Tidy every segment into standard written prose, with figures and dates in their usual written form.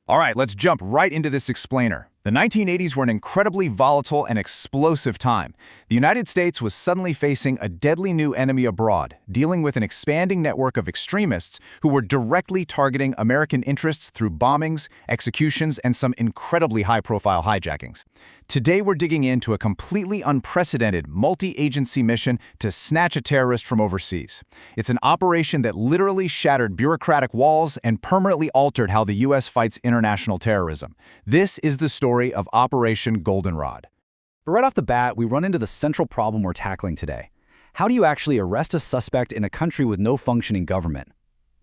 All right, let's jump right into this explainer. The 1980s were an incredibly volatile and explosive time. The United States was suddenly facing a deadly new enemy abroad, dealing with an expanding network of extremists who were directly targeting American interests through bombings, executions, and some incredibly high-profile hijackings. Today, we're digging into a completely unprecedented multi-agency mission to snatch a terrorist from overseas. It's an operation that literally shattered bureaucratic walls and permanently altered how the U.S. fights international terrorism. This is the story of Operation Goldenrod. But right off the bat, we run into the central problem we're tackling today. How do you actually arrest a suspect in a country with no functioning government?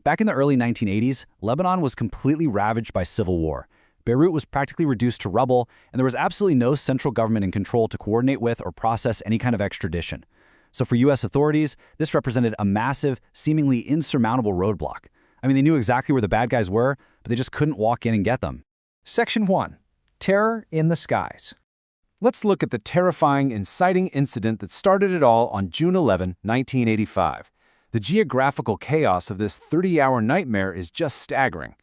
Back in the early 1980s, Lebanon was completely ravaged by civil war. Beirut was practically reduced to rubble, and there was absolutely no central government in control to coordinate with or process any kind of extradition. So for U.S. authorities, this represented a massive, seemingly insurmountable roadblock. I mean, they knew exactly where the bad guys were, but they just couldn't walk in and get them. Section 1. Terror in the Skies. Let's look at the terrifying, inciting incident that started it all on June 11, 1985. The geographical chaos of this 30-hour nightmare is just staggering.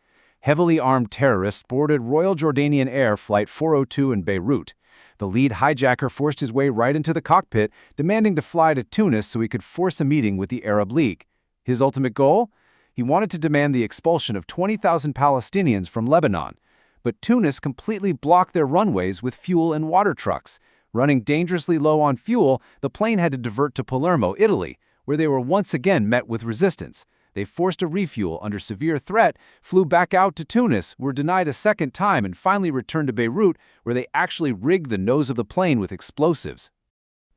Heavily armed terrorists boarded Royal Jordanian Air Flight 402 in Beirut. The lead hijacker forced his way right into the cockpit, demanding to fly to Tunis so he could force a meeting with the Arab League. His ultimate goal? He wanted to demand the expulsion of 20,000 Palestinians from Lebanon. But Tunis completely blocked their runways with fuel and water trucks. Running dangerously low on fuel, the plane had to divert to Palermo, Italy, where they were once again met with resistance. They forced a refuel under severe threat, flew back out to Tunis, were denied a second time, and finally returned to Beirut, where they actually rigged the nose of the plane with explosives.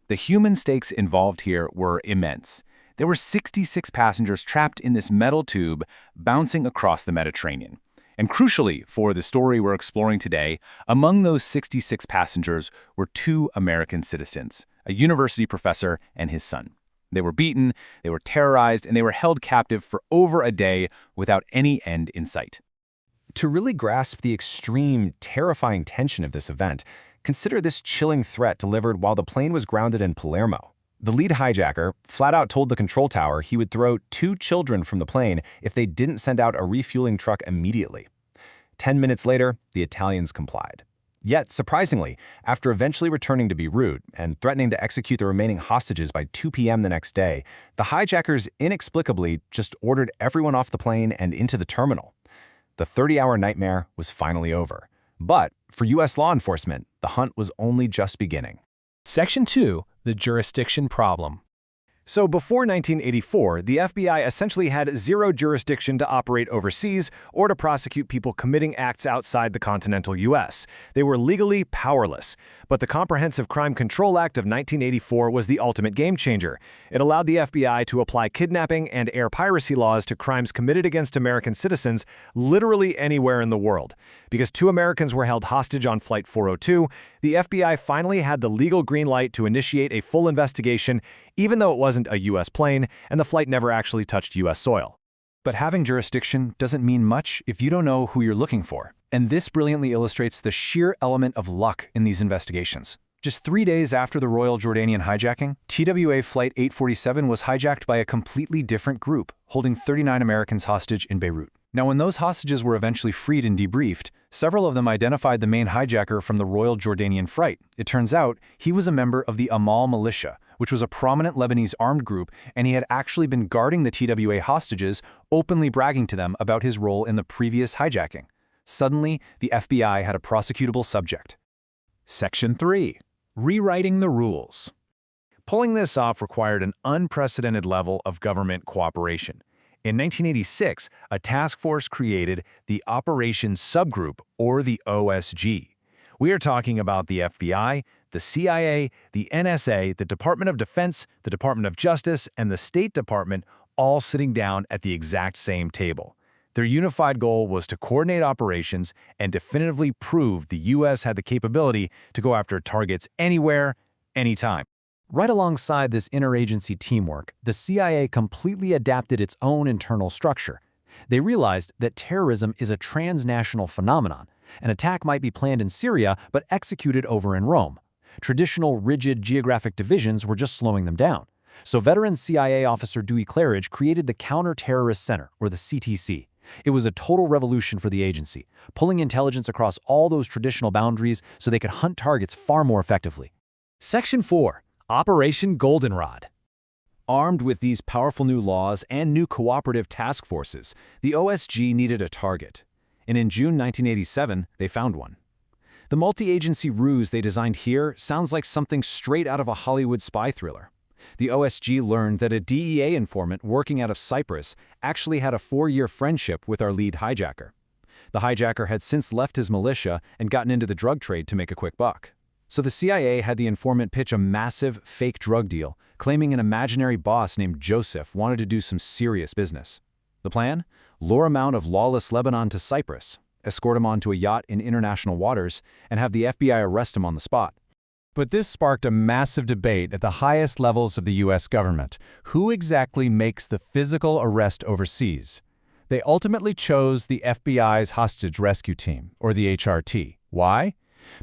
The human stakes involved here were immense. There were 66 passengers trapped in this metal tube bouncing across the Mediterranean. And crucially, for the story we're exploring today, among those 66 passengers were 2 American citizens, a university professor and his son. They were beaten, they were terrorized, and they were held captive for over a day without any end in sight. To really grasp the extreme, terrifying tension of this event, consider this chilling threat delivered while the plane was grounded in Palermo. The lead hijacker flat out told the control tower he would throw 2 children from the plane if they didn't send out a refueling truck immediately. 10 minutes later, the Italians complied. Yet, surprisingly, after eventually returning to Beirut and threatening to execute the remaining hostages by 2 p.m. the next day, the hijackers inexplicably just ordered everyone off the plane and into the terminal. The 30-hour nightmare was finally over. But for U.S. law enforcement, the hunt was only just beginning. Section 2. The Jurisdiction Problem. So before 1984, the FBI essentially had zero jurisdiction to operate overseas or to prosecute people committing acts outside the continental U.S. They were legally powerless. But the Comprehensive Crime Control Act of 1984 was the ultimate game changer. It allowed the FBI to apply kidnapping and air piracy laws to crimes committed against American citizens literally anywhere in the world. Because 2 Americans were held hostage on Flight 402, the FBI finally had the legal green light to initiate a full investigation, even though it wasn't a U.S. plane and the flight never actually touched U.S. soil. But having jurisdiction doesn't mean much if you don't know who you're looking for. And this brilliantly illustrates the sheer element of luck in these investigations. Just 3 days after the Royal Jordanian hijacking, TWA Flight 847 was hijacked by a completely different group, holding 39 Americans hostage in Beirut. Now, when those hostages were eventually freed and debriefed, several of them identified the main hijacker from the Royal Jordanian flight. It turns out he was a member of the Amal militia, which was a prominent Lebanese armed group, and he had actually been guarding the TWA hostages, openly bragging to them about his role in the previous hijacking. Suddenly, the FBI had a prosecutable subject. Section 3. Rewriting the rules. Pulling this off required an unprecedented level of government cooperation. In 1986, a task force created the Operations Subgroup, or the OSG. We are talking about the FBI, the CIA, the NSA, the Department of Defense, the Department of Justice, and the State Department all sitting down at the exact same table. Their unified goal was to coordinate operations and definitively prove the U.S. had the capability to go after targets anywhere, anytime. Right alongside this interagency teamwork, the CIA completely adapted its own internal structure. They realized that terrorism is a transnational phenomenon. An attack might be planned in Syria but executed over in Rome. Traditional, rigid geographic divisions were just slowing them down. So veteran CIA officer Dewey Claridge created the Counter-Terrorist Center, or the CTC. It was a total revolution for the agency, pulling intelligence across all those traditional boundaries so they could hunt targets far more effectively. Section 4. Operation Goldenrod. Armed with these powerful new laws and new cooperative task forces, the OSG needed a target. And in June 1987, they found one. The multi-agency ruse they designed here sounds like something straight out of a Hollywood spy thriller. The OSG learned that a DEA informant working out of Cyprus actually had a 4-year friendship with our lead hijacker. The hijacker had since left his militia and gotten into the drug trade to make a quick buck. So the CIA had the informant pitch a massive, fake drug deal, claiming an imaginary boss named Joseph wanted to do some serious business. The plan? Lure him out of lawless Lebanon to Cyprus, escort him onto a yacht in international waters, and have the FBI arrest him on the spot. But this sparked a massive debate at the highest levels of the U.S. government. Who exactly makes the physical arrest overseas? They ultimately chose the FBI's Hostage Rescue Team, or the HRT. Why?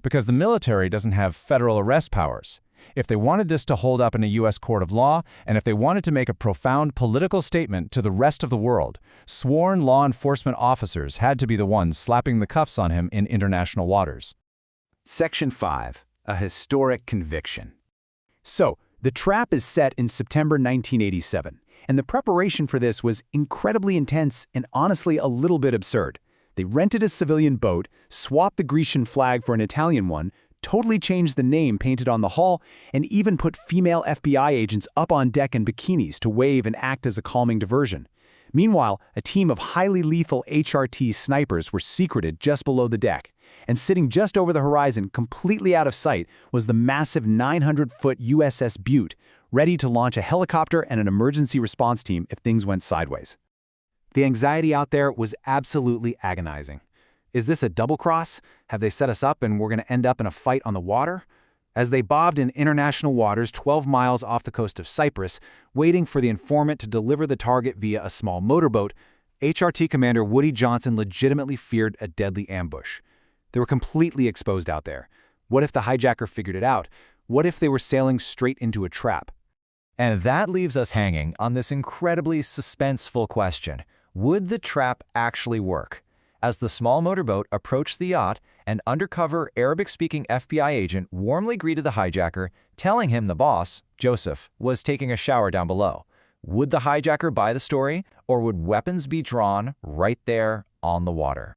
Because the military doesn't have federal arrest powers. If they wanted this to hold up in a U.S. court of law, and if they wanted to make a profound political statement to the rest of the world, sworn law enforcement officers had to be the ones slapping the cuffs on him in international waters. Section 5. A historic conviction. So, the trap is set in September 1987, and the preparation for this was incredibly intense and honestly a little bit absurd. They rented a civilian boat, swapped the Grecian flag for an Italian one, totally changed the name painted on the hull, and even put female FBI agents up on deck in bikinis to wave and act as a calming diversion. Meanwhile, a team of highly lethal HRT snipers were secreted just below the deck, and sitting just over the horizon, completely out of sight, was the massive 900-foot USS Butte, ready to launch a helicopter and an emergency response team if things went sideways. The anxiety out there was absolutely agonizing. Is this a double cross? Have they set us up and we're going to end up in a fight on the water? As they bobbed in international waters 12 miles off the coast of Cyprus, waiting for the informant to deliver the target via a small motorboat, HRT Commander Woody Johnson legitimately feared a deadly ambush. They were completely exposed out there. What if the hijacker figured it out? What if they were sailing straight into a trap? And that leaves us hanging on this incredibly suspenseful question. Would the trap actually work? As the small motorboat approached the yacht, an undercover Arabic-speaking FBI agent warmly greeted the hijacker, telling him the boss, Joseph, was taking a shower down below. Would the hijacker buy the story, or would weapons be drawn right there on the water?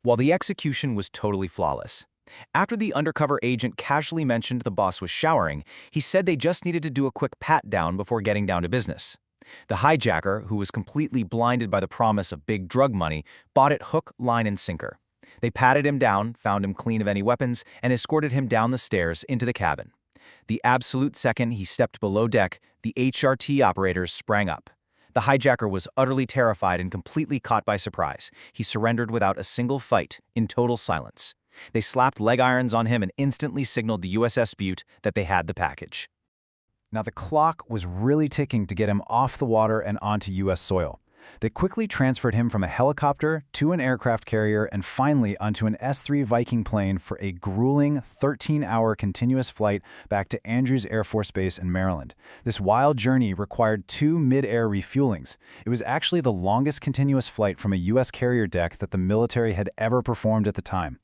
While the execution was totally flawless, after the undercover agent casually mentioned the boss was showering, he said they just needed to do a quick pat-down before getting down to business. The hijacker, who was completely blinded by the promise of big drug money, bought it hook, line, and sinker. They patted him down, found him clean of any weapons, and escorted him down the stairs into the cabin. The absolute second he stepped below deck, the HRT operators sprang up. The hijacker was utterly terrified and completely caught by surprise. He surrendered without a single fight, in total silence. They slapped leg irons on him and instantly signaled the USS Butte that they had the package. Now the clock was really ticking to get him off the water and onto U.S. soil. They quickly transferred him from a helicopter to an aircraft carrier and finally onto an S-3 Viking plane for a grueling 13-hour continuous flight back to Andrews Air Force Base in Maryland. This wild journey required 2 mid-air refuelings. It was actually the longest continuous flight from a U.S. carrier deck that the military had ever performed at the time.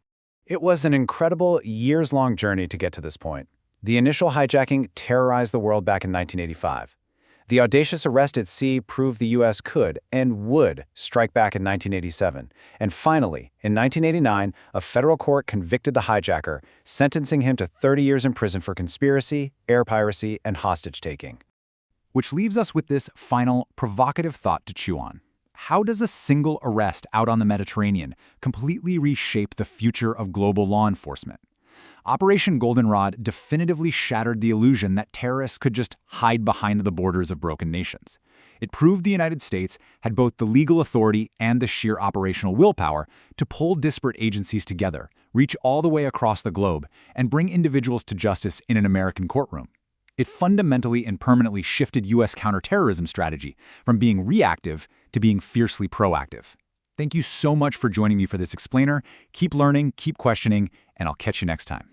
It was an incredible, years-long journey to get to this point. The initial hijacking terrorized the world back in 1985. The audacious arrest at sea proved the U.S. could and would strike back in 1987. And finally, in 1989, a federal court convicted the hijacker, sentencing him to 30 years in prison for conspiracy, air piracy, and hostage-taking. Which leaves us with this final, provocative thought to chew on. How does a single arrest out on the Mediterranean completely reshape the future of global law enforcement? Operation Goldenrod definitively shattered the illusion that terrorists could just hide behind the borders of broken nations. It proved the United States had both the legal authority and the sheer operational willpower to pull disparate agencies together, reach all the way across the globe, and bring individuals to justice in an American courtroom. It fundamentally and permanently shifted U.S. counterterrorism strategy from being reactive to being fiercely proactive. Thank you so much for joining me for this explainer. Keep learning, keep questioning, and I'll catch you next time.